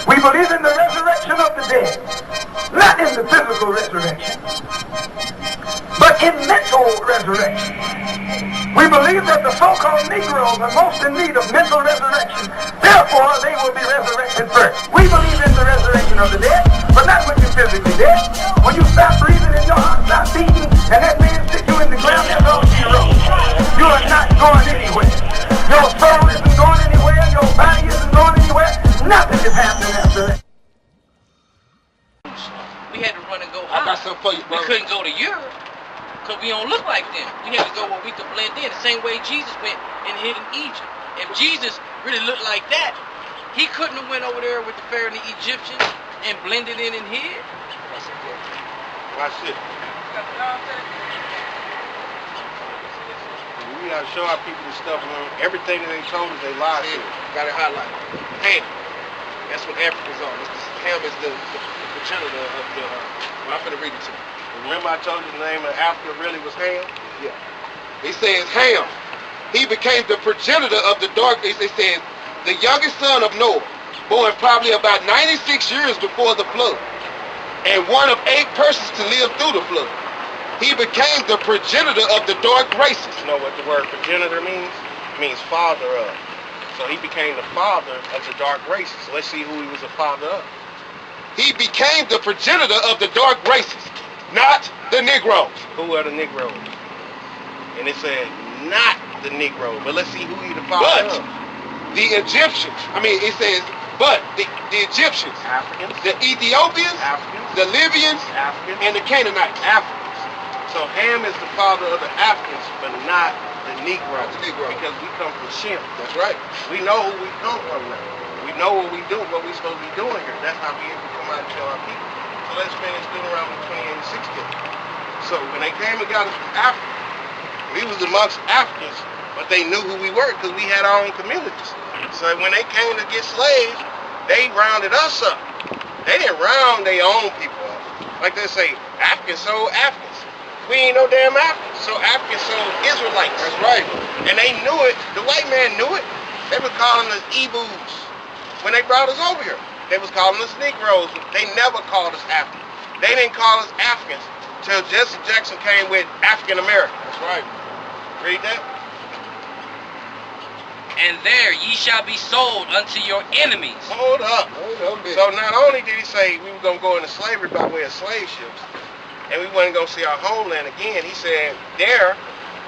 We believe in the resurrection of the dead, not in the physical resurrection, but in mental resurrection. We believe that the so-called Negroes are most in need of mental resurrection. Therefore, they will be resurrected first. We believe in the resurrection of the dead, but not when you're physically dead. When you stop breathing and your heart stops beating, and that man stick you in the ground, that's all she wrote. You are not going anywhere. Your soul isn't going anywhere. Your body isn't going anywhere. Nothing is happening after that. We had to run and go out. I got something for you, bro. We couldn't go to Europe because we don't look like them. We had to go where we could blend in. The same way Jesus went and hid in Egypt. If Jesus really looked like that, he couldn't have went over there with the Pharaoh and the Egyptians and blended in and hid. Watch this. We gotta show our people this stuff. Everything that they told us, they lied to. Got it highlighted. Ham. That's what Africa's on. Ham is the progenitor of the. Well, I'm gonna read it to you. Remember I told you the name of Africa really was Ham? Yeah. He says Ham. He became the progenitor of the dark. It says the youngest son of Noah, born probably about 96 years before the flood, and one of 8 persons to live through the flood. He became the progenitor of the dark races. You know what the word progenitor means? It means father of. So he became the father of the dark races. Let's see who he was a father of. He became the progenitor of the dark races, not the Negroes. Who are the Negroes? And it said not the Negro, but let's see who he the father of. The Egyptians. I mean, it says, but the Egyptians, Africans, the Ethiopians, Africans, the Libyans, Africans, and the Canaanites. Africans. So Ham is the father of the Africans, but not the Negroes. Because we come from Shem. That's right. We know who we come from now. We know what we do, what we supposed to be doing here. That's how we able to come out and tell our people. So let's finish Deuteronomy 28 and 16. So when they came and got us from Africa, we was amongst Africans, but they knew who we were because we had our own communities. So when they came to get slaves, they rounded us up. They didn't round their own people up. Like they say, Africans sold Africans. We ain't no damn Africans. So Africans sold Israelites. That's right. And they knew it. The white man knew it. They were calling us Ebus when they brought us over here. They was calling us Negroes. They never called us Africans. They didn't call us Africans till Jesse Jackson came with African Americans. That's right. Read that. And there ye shall be sold unto your enemies. Hold up. Hold up. So not only did he say we were going to go into slavery by way of slave ships, and we wasn't going to see our homeland again, he said there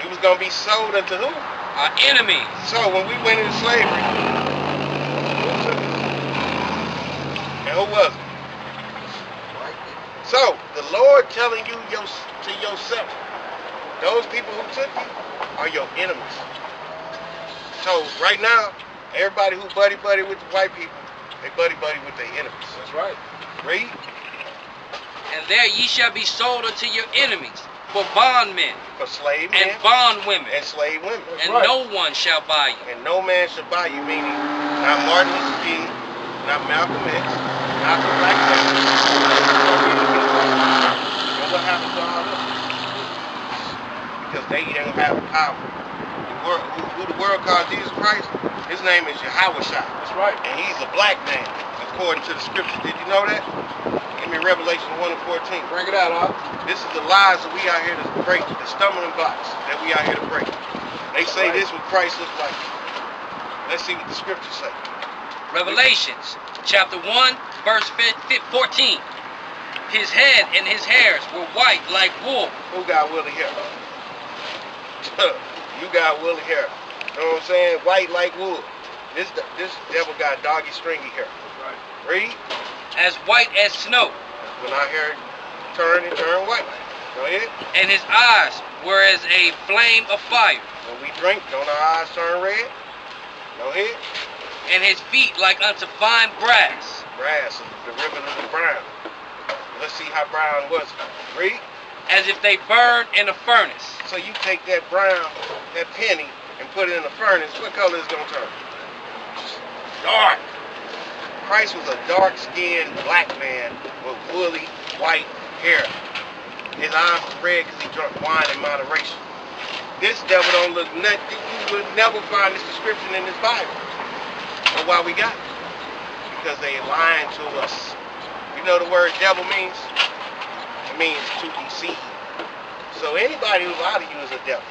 we was going to be sold unto who? Our enemies. So when we went into slavery, who took us? And who was it? So the Lord telling you to yourself, those people who took you are your enemies. So right now, everybody who buddy with the white people, they buddy with their enemies. That's right. Read. And there ye shall be sold unto your enemies for bondmen For slave men and bondwomen, and slave women. and no one shall buy you. And no man shall buy you, meaning not Martin Luther King, not Malcolm X, not the Black Panther. And what happened to all of them? Because they don't have power. Who the world calls Jesus Christ, his name is Yahweh Shai. That's right. And he's a black man, according to the scripture. Did you know that? Give me Revelation 1 and 14. Bring it out, huh? This is the lies that we out here to break, the stumbling blocks that we out here to break. They say this what Christ looks like. Let's see what the scriptures say. Revelations chapter 1 verse 14. His head and his hairs were white like wool. Who got woolly hair? You got woolly hair. You know what I'm saying? White like wool. This devil got doggy stringy hair. Right. Read. As white as snow. When our hair turn white. Go ahead. And his eyes were as a flame of fire. When we drink, don't our eyes turn red? Go ahead. And his feet like unto fine brass. Brass is the derivative of brown. Let's see how brown was it. Read. As if they burned in a furnace. So you take that brown, that penny, and put it in the furnace, what color is it going to turn? Dark. Christ was a dark-skinned black man with woolly white hair. His eyes were red because he drank wine in moderation. This devil don't look nothing. You would never find this description in this Bible. But why we got it? because they lying to us. You know the word devil means? It means to deceive. So anybody who's out of you is a devil.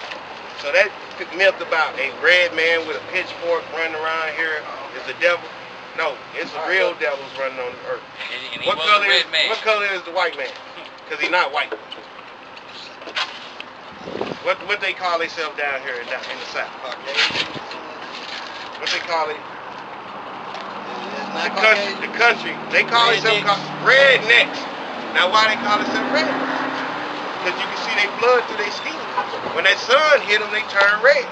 So that myth about a red man with a pitchfork running around here is the devil. No, it's the real devils running on the earth. And he was a red man. What color is the white man? Because he's not white. What they call themselves down here in the South? What they call it? The country. They call themselves rednecks. Now why they call themselves rednecks? Because you can see they blood through their skin. When that sun hit them, they turn red.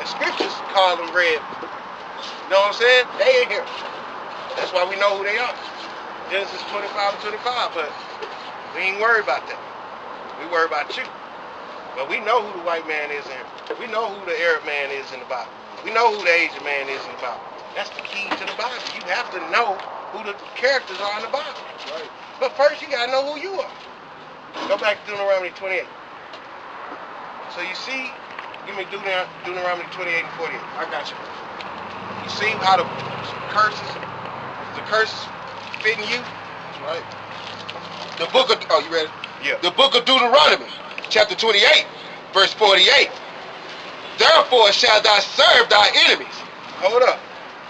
The scriptures call them red. You know what I'm saying? They ain't here. That's why we know who they are. Genesis 25 and 25, but we ain't worried about that. We worry about you. But we know who the white man is in here. We know who the Arab man is in the Bible. We know who the Asian man is in the Bible. That's the key to the Bible. You have to know who the characters are in the Bible. Right. But first you gotta know who you are. Go back to Deuteronomy 28. So you see, give me Deuteronomy 28 and 48. I got you. You see how the curses fitting you? That's right. The book of, oh, you ready? Yeah. The book of Deuteronomy, chapter 28, verse 48. Therefore shalt thou serve thy enemies. Hold up.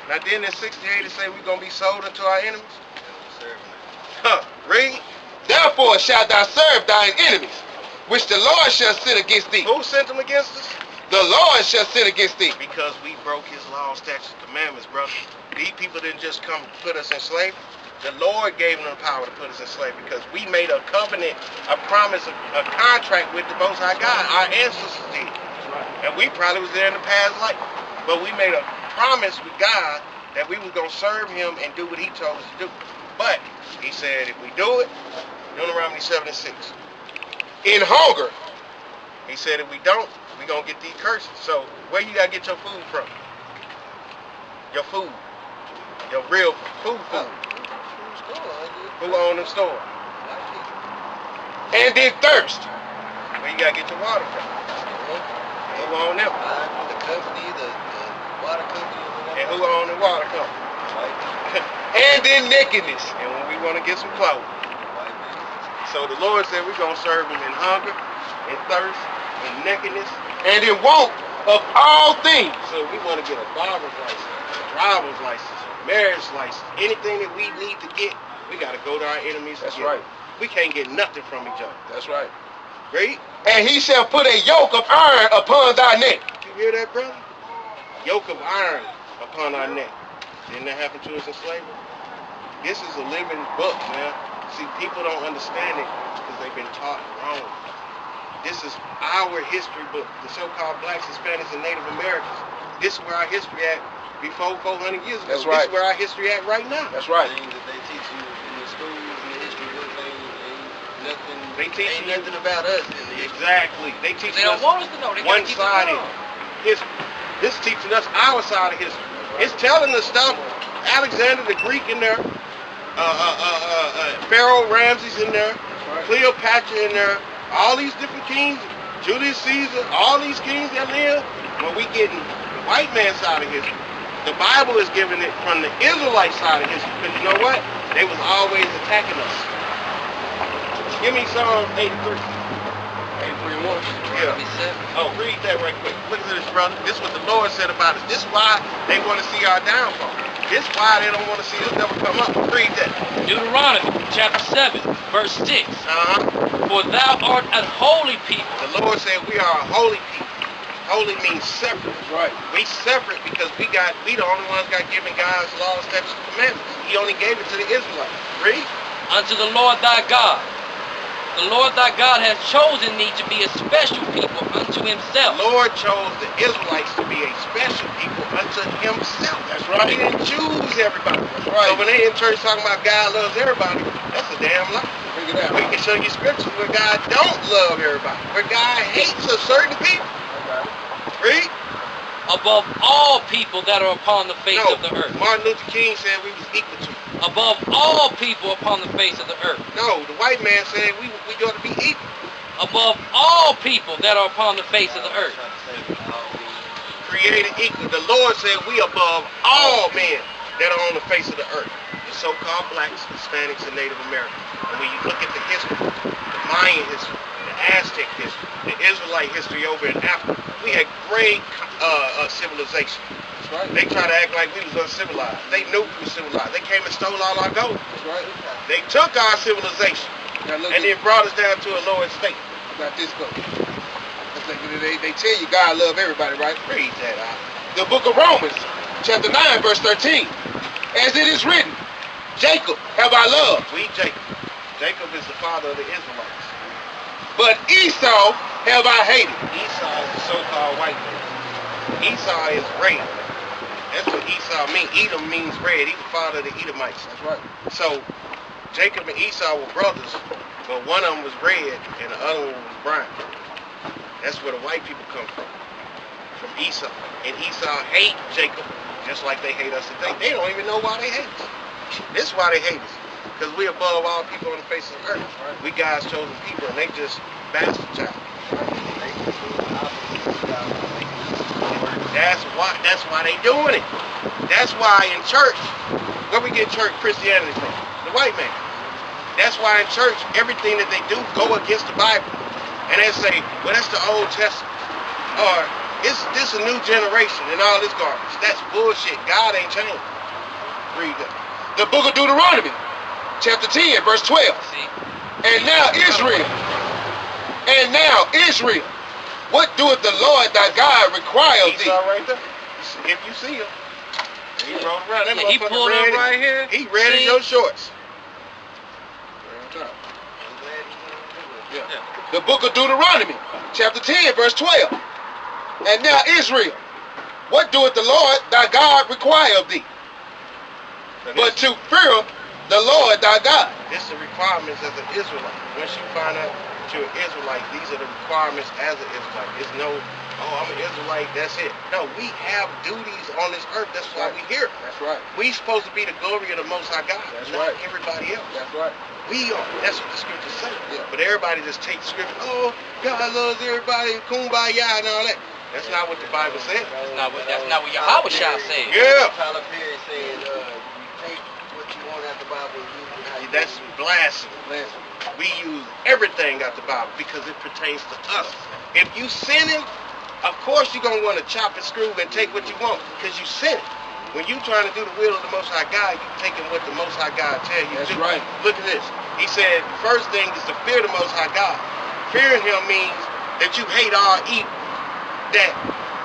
Now then in 68 it say we're going to be sold unto our enemies? Huh. Read. Therefore shalt thou serve thine enemies, which the Lord shall send against thee. Who sent them against us? The Lord shall send against thee. Because we broke his law, statutes, commandments, brother. These people didn't just come put us in slavery. The Lord gave them the power to put us in slavery because we made a covenant, a promise, a contract with the Most High God. Our ancestors did. And we probably was there in the past life. But we made a promise with God that we was going to serve him and do what he told us to do. But he said if we do it, Deuteronomy 7 and 6. In hunger. He said if we don't, we're going to get these curses. So where you got to get your food from? Your food. Your real food. Who own the store? And in thirst. Where you got to get your water from? Who own them? The company, the water company. And who own the water company? And in nakedness. And when we want to get some clothes. So the Lord said we're going to serve him in hunger, in thirst, in nakedness, and in want of all things. So we want to get a barber's license, a driver's license, a marriage license, anything that we need to get, we got to go to our enemies. That's right. We can't get nothing from each other. That's right. Read. And he shall put a yoke of iron upon thy neck. You hear that, brother? Yoke of iron upon our neck. Didn't that happen to us in slavery? This is a living book, man. See, people don't understand it because they've been taught wrong. This is our history book, the so-called blacks, Hispanics, and Native Americans. This is where our history at before 400 years ago. That's right. This is where our history at right now. That's right. Things that they teach you in the schools and the history books ain't nothing. They teach ain't you nothing about us in the history. Exactly. They teach They don't us want us to know. They gotta keep it one-sided wrong. history. This is teaching us our side of history. It's telling us stuff. Alexander the Greek in there. Pharaoh Ramses in there, Cleopatra in there, all these different kings, Julius Caesar, all these kings that live. When we getting the white man's side of history, the Bible is giving it from the Israelite side of history. Because you know what? They was always attacking us. Give me Psalm 83. 83 and 1. Yeah. Oh, read that right quick. Look at this, brother. This is what the Lord said about us. This is why they want to see our downfall. This is why they don't want to see us never come up. Read that. Deuteronomy chapter 7, verse 6. For thou art an holy people. The Lord said we are a holy people. Holy means separate. Right. We separate because we the only ones got given God's laws, statutes, and commandments. He only gave it to the Israelites. Read. Unto the Lord thy God. The Lord thy God has chosen thee to be a special people unto himself. The Lord chose the Israelites to be a special people unto himself. That's right. He didn't choose everybody. That's right. So when they in church talking about God loves everybody, that's a damn lie. Bring it out. We can show you scriptures where God don't love everybody, where God hates a certain people. Read. Above all people that are upon the face of the earth. Martin Luther King said we was equal to him. Above all people upon the face of the earth. No, the white man said we ought to be equal. Above all people that are upon the face of the earth. Created equal. The Lord said we above all men. that are on the face of the earth. The so-called blacks, Hispanics, and Native Americans. And when you look at the history, the Mayan history, the Aztec history, the Israelite history over in Africa, we had great civilization. That's right. They try to act like we was uncivilized. They knew we were civilized. They came and stole all our gold. That's right. They took our civilization Now look and then brought us down to a lower state. got this go. They tell you God love everybody, right? Read that out. The book of Romans, chapter 9, verse 13. As it is written, Jacob have I loved, We Jacob. Jacob is the father of the Israelites. but Esau have I hated. Esau is the so-called white man. Esau is red. That's what Esau means. Edom means red. He's the father of the Edomites. That's right. So Jacob and Esau were brothers, but one of them was red and the other one was brown. That's where the white people come from Esau. And Esau hate Jacob just like they hate us today. They don't even know why they hate us. This is why they hate us. Because we above all people on the face of the earth. We God's chosen people and they just bastard child. That's why they doing it. That's why in church, where we get church Christianity from? The white man. That's why in church, everything that they do go against the Bible. And they say, well, that's the Old Testament. Or, is this a new generation and all this garbage? That's bullshit. God ain't changed. Read that. The book of Deuteronomy, chapter 10, verse 12. See? And now Israel, what doeth the Lord thy God require of thee? Esau right there. If you see him. He rolled around. That Yeah, he motherfucker pulled up red. right here. He red as See? your shorts. Yeah. The book of Deuteronomy, chapter 10, verse 12. And now Israel, what doeth the Lord thy God require of thee? But to fear the Lord thy God. This is the requirements as an Israelite. Once you find out that you're an Israelite, these are the requirements as an Israelite. It's no, oh, I'm an Israelite, that's it. No, we have duties on this earth. That's why we here. That's right. We supposed to be the glory of the Most High God. That's not right. everybody else. That's right. We are. That's what the scriptures say. Yeah. But everybody just takes scripture. Oh, God loves everybody, kumbaya and all that. That's not what the Bible says. That's not what Yahweh Shah said. Yeah. Tyler Perry saying, you take what you want out the Bible and use it how you That's blasphemy. We use everything out the Bible because it pertains to us. If you sinning, of course you're going to want to chop and screw and take what you want because you sinning. When you trying to do the will of the Most High God, you taking what the Most High God tell you That's to do. right. Look at this. He said, first thing is to fear the Most High God. Fearing Him means that you hate all evil. That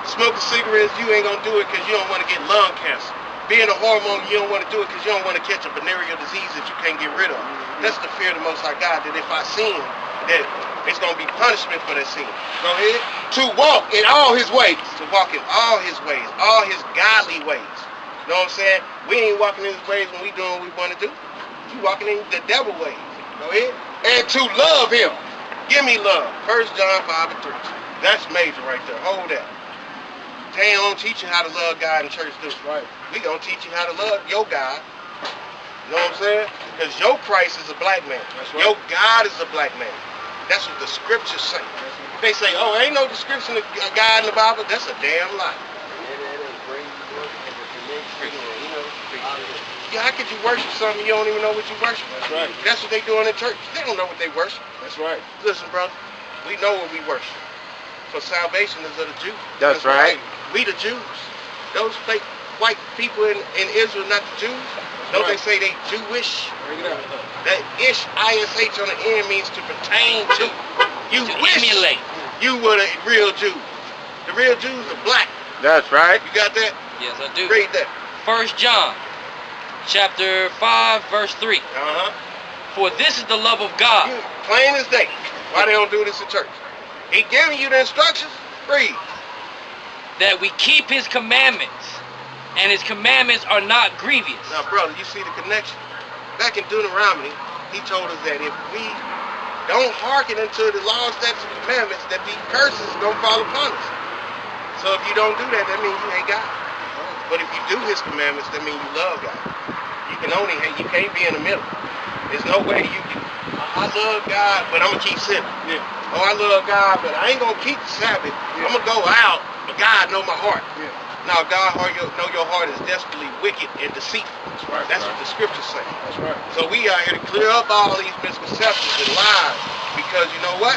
smoking cigarettes, you ain't going to do it because you don't want to get lung cancer. Being a hormone, you don't want to do it because you don't want to catch a venereal disease that you can't get rid of. That's the fear of the Most High God, that if I sin, that it's going to be punishment for that sin. Go ahead. To walk in all his ways. To walk in all His ways, all His godly ways. You know what I'm saying? We ain't walking in His ways when we doing what we want to do. You walking in the devil ways. Go ahead. And to love him. Give me love. 1 John 5 and 3. That's major right there. Hold that. They don't teach you how to love God in church, do it. Right. We gonna teach you how to love your God. You know what I'm saying? Because your Christ is a black man. That's right. Your God is a black man. That's what the scriptures say. They say, oh, ain't no description of God in the Bible. That's a damn lie. Yeah, how could you worship something you don't even know what you worship? That's right. That's what they doing in church. They don't know what they worship. That's right. Listen, brother, we know what we worship. For salvation is of the Jews. That's right. We the Jews. Those fake white people in Israel, not the Jews. Don't they say they Jewish? Bring it out. That ish, I-S-H on the end means to pertain to. You To wish emulate. you were the real Jew. The real Jews are black. That's right. You got that? Yes, I do. Read that. 1 John, chapter 5, verse 3. Uh-huh. For this is the love of God. Plain as day. Why they don't do this in church? He giving you the instructions. Read. That we keep his commandments, and his commandments are not grievous. Now, brother, you see the connection? Back in Deuteronomy, he told us that if we don't hearken unto the law, statutes, and commandments, that these curses are going to fall upon us. So if you don't do that, that means you hate God. But if you do his commandments, that means you love God. You can only hate, you can't be in the middle. There's no way you can, I love God, but I'm going to keep sinning. Yeah. Oh, I love God, but I ain't going to keep the Sabbath. I'm going to go out, but God know my heart. Yeah. Now God know your heart is desperately wicked and deceitful. That's right. That's what the scriptures say. That's right. So we out here to clear up all these misconceptions and lies. Because you know what?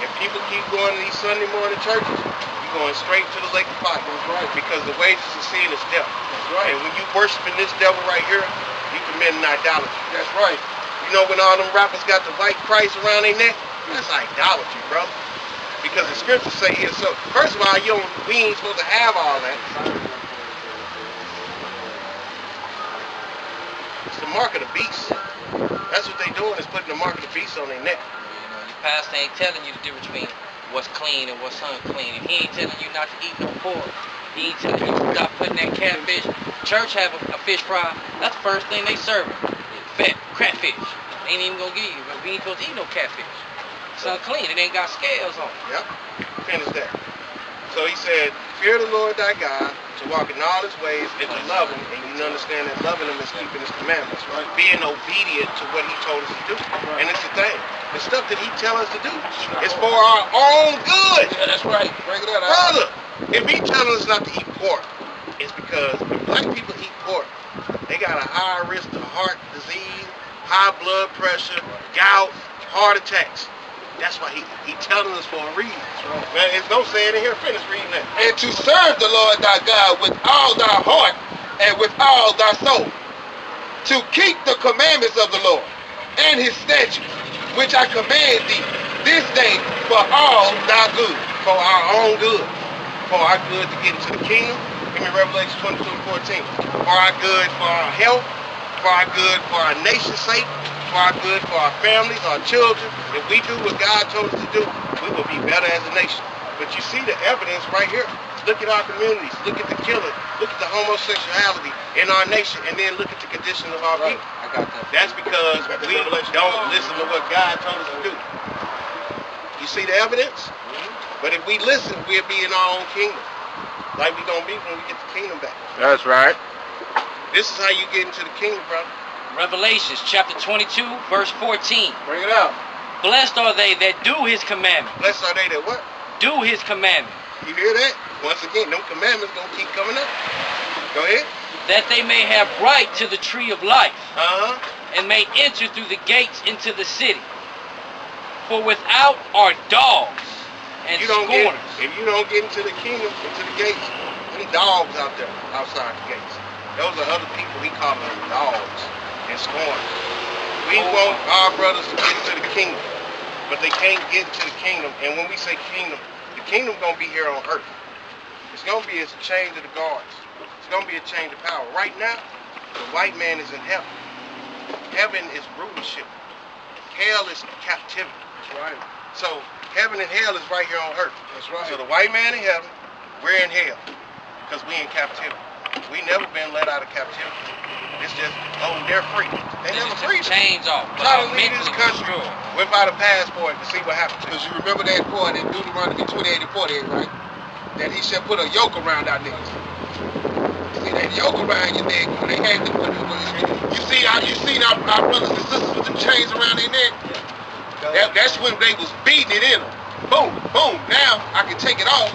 If people keep going to these Sunday morning churches, you're going straight to the lake of fire. That's right. Because the wages of sin is death. That's right. And when you worshiping this devil right here, you committing idolatry. That's right. You know when all them rappers got the white Christ around their neck? That's idolatry, brother. Because the scriptures say here, so first of all, we ain't supposed to have all that. It's the mark of the beast. That's what they doing, is putting the mark of the beast on their neck. You know, your pastor ain't telling you the difference between what's clean and what's unclean. If he ain't telling you not to eat no pork, he ain't telling you to stop putting that catfish. Church have a fish fry. That's the first thing they serve. Fat catfish. They ain't even gonna give you, but we ain't supposed to eat no catfish. It's unclean. It ain't got scales on it. Yep. Finish that. So he said, fear the Lord thy God, to walk in all his ways, and to love him. And you understand that loving him is keeping his commandments, right? Being obedient to what he told us to do. Right. And it's the thing. The stuff that he tell us to do is for our own good. Yeah, that's right. Break that out. Brother, if he telling us not to eat pork, it's because when black people eat pork, they got a higher risk of heart disease, high blood pressure, gout, heart attacks. That's why he telling us for a reason. Right. Man, it's no saying in here. Finish reading that. And to serve the Lord thy God with all thy heart and with all thy soul. To keep the commandments of the Lord and his statutes, which I command thee this day for all thy good. For our own good. For our good to get into the kingdom. Give me Revelation 22:14. For our good, for our health. For our good, for our nation's sake. For our good, for our families, our children. If we do what God told us to do, we will be better as a nation. But you see the evidence right here. Look at our communities. Look at the killing. Look at the homosexuality in our nation. And then look at the condition of our people. I got that. That's because we don't listen to what God told us to do. You see the evidence? But if we listen, we'll be in our own kingdom. Like we're going to be when we get the kingdom back. That's right. This is how you get into the kingdom, brother. Revelations chapter 22, verse 14. Bring it out. Blessed are they that do his commandments. Blessed are they that what? Do his commandments. You hear that? Once again, them commandments gonna keep coming up. Go ahead. That they may have right to the tree of life. Uh-huh. And may enter through the gates into the city. For without are dogs and scorners. If you don't get into the kingdom, into the gates, them dogs out there, outside the gates. Those are other people, he calling them dogs and scorners. We want our brothers to get into the kingdom, but they can't get into the kingdom. And when we say kingdom, the kingdom gonna be here on earth. It's gonna be a change of the guards. It's gonna be a change of power. Right now, the white man is in heaven. Heaven is rulership. Hell is captivity. That's right. So heaven and hell is right here on earth. That's right. So the white man in heaven, we're in hell, because we in captivity. We never been let out of captivity. It's just, they're free. They never free. Chains off. Try to leave this country without a passport to see what happens. Because you remember that part in Deuteronomy 28 and 48, right? That he shall put a yoke around our necks. See that yoke around your neck when they had to put it. You seen our brothers and sisters with them chains around their neck? That's when they was beating it in them. Boom, boom. Now I can take it off.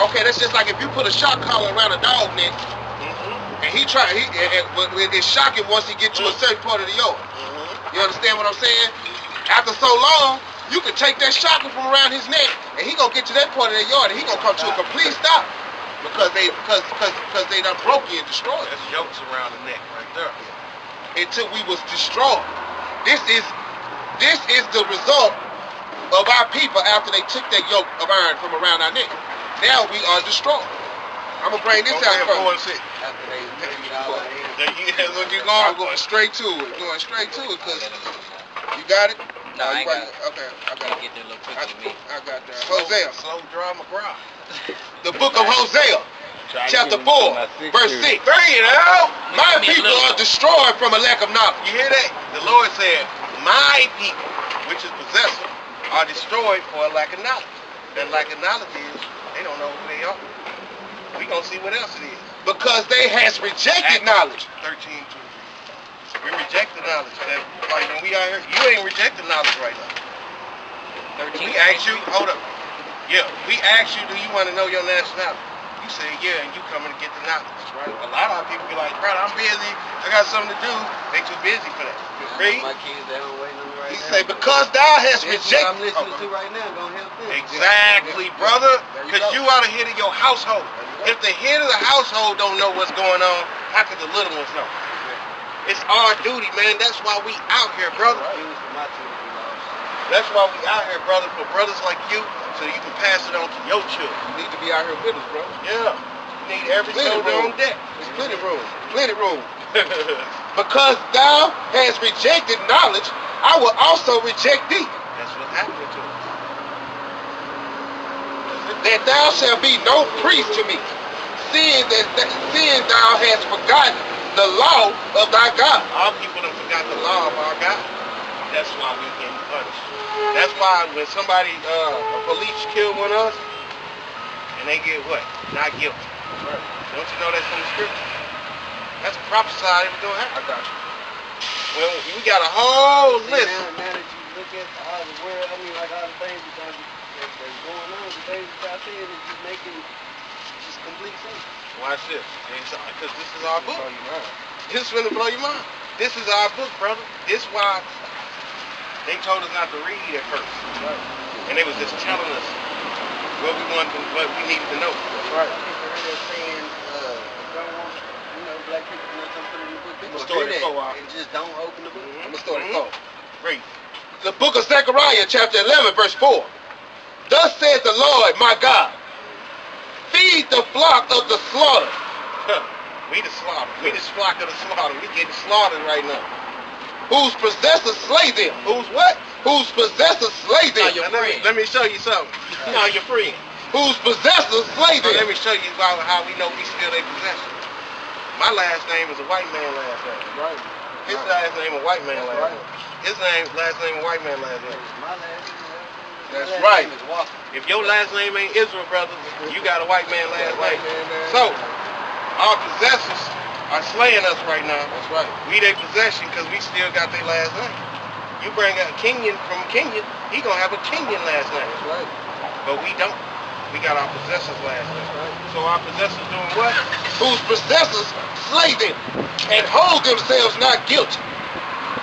Okay, that's just like if you put a shock collar around a dog neck. And it's shocking once he gets to a certain part of the yoke. You understand what I'm saying? After so long, you can take that shocker from around his neck, and he gonna get to that part of the yard, and he gonna come to a complete stop because they done broke you and destroyed. That's yokes around the neck right there. Until we was destroyed. This is the result of our people after they took that yoke of iron from around our neck. Now we are destroyed. I'm gonna bring this out first. That's what you going? I'm going straight to it. Because you got it? No, I ain't got it. Okay, I got it. Get there a little quicker than me. I got that. Hosea. Slow drama grind. The book of Hosea, chapter 4, verse 6. Bring it out. My people are destroyed from a lack of knowledge. You hear that? The Lord said, my people, which is possessive, are destroyed for a lack of knowledge. That lack of knowledge is, they don't know who they are. We gonna see what else it is. Because they has rejected knowledge. 13:2. We reject the knowledge. That, like when we out here, you ain't rejecting knowledge right now. 13. We ask you, hold up. Yeah, we ask you, do you want to know your nationality? You You say, yeah, and you coming to get the knowledge, right? A lot of people be like, brother, I'm busy. I got something to do. They too busy for that. Read. My kids at home waiting on me right He now. say, because thou hast This what I'm rejected. listening to right now gonna help them. Exactly, brother. Because you are the head of your household. If the head of the household don't know what's going on, how could the little ones know? It's our duty, man. That's why we out here, brother. Things for my children to be lost. That's why we out here, brother, for brothers like you, so you can pass it on to your children. You need to be out here with us, bro. Yeah. You need every Plenty shoulder room. on deck. There's plenty room. Plenty room. Because thou hast rejected knowledge, I will also reject thee. That's what's happening to us. That thou shalt be no priest to me, seeing thou hast forgotten the law of thy God. Our people have forgot the law of our God. That's why we getting punished. That's why when somebody, a police kill one of us, and they get what? Not guilty. Right. Don't you know that's from the scripture? That's prophesied it was gonna happen. I got you. Well, we got a whole See, list. now that you look at all the world, I mean, like all the things that's going on, the things that y'all saying is just making just complete sense. Watch this. Because this is our book. Blow your mind. This is gonna blow your mind. This is our book, brother. This is why they told us not to read at first. Right. And they was just telling us what we wanted, what we needed to know. That's right. They're saying, don't want, black people want to put it in the book. People Let's start say at that 4. and just don't open the book. I'm going to start at 4. Read. The book of Zechariah, chapter 11, verse 4. Thus saith the Lord, my God, feed the flock of the slaughter. We the slaughter. We the flock of the slaughter. We getting slaughtered right now. Whose possessors slay them. Who's what? Whose possessors slay them. Your Now, friend. let me show you something. You know your friend. Whose possessors slay So let them. me show you how we know we still their possession. My last name is a white man last name. Right. His last name a white man That's last right. name. His last name a white man last name. My last That's name right. is Walker. If your last name ain't Israel, brother, you got a white man last White name. man, man. So, our possessors are slaying us right now. That's right. We their possession because we still got their last name. You bring a Kenyan from Kenya, he gonna have a Kenyan last name. That's right. But we don't. We got our possessors last name. Right. So our possessors doing what? Whose possessors slay them and hold themselves not guilty.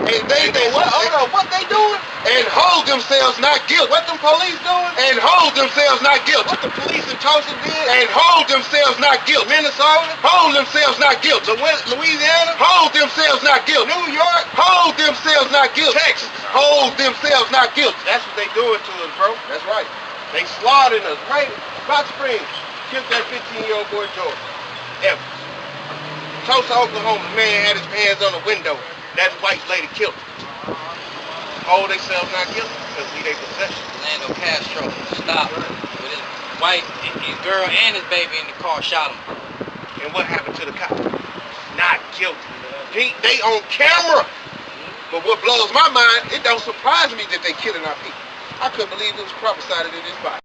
And they What? Hold on, what they doing? and hold themselves not guilty. What them police doing? And hold themselves not guilty. What the police in Tulsa did? And hold themselves not guilty. Minnesota? Hold themselves not guilty. Louisiana? Hold themselves not guilty. New York? Hold themselves not guilty. Texas? Hold themselves not guilty. That's what they doing to us, bro. That's right. They slaughtering us. Right? Hot Springs killed that 15-year-old boy George Evans. Tulsa, Oklahoma, man had his hands on the window. That white lady killed him. Hold themselves not guilty because we they possession. Orlando Castro stopped with his wife, his girl, and his baby in the car, shot him. And what happened to the cop? Not guilty. They on camera. But what blows my mind, it don't surprise me that they killing our people. I couldn't believe it was prophesied in this Bible.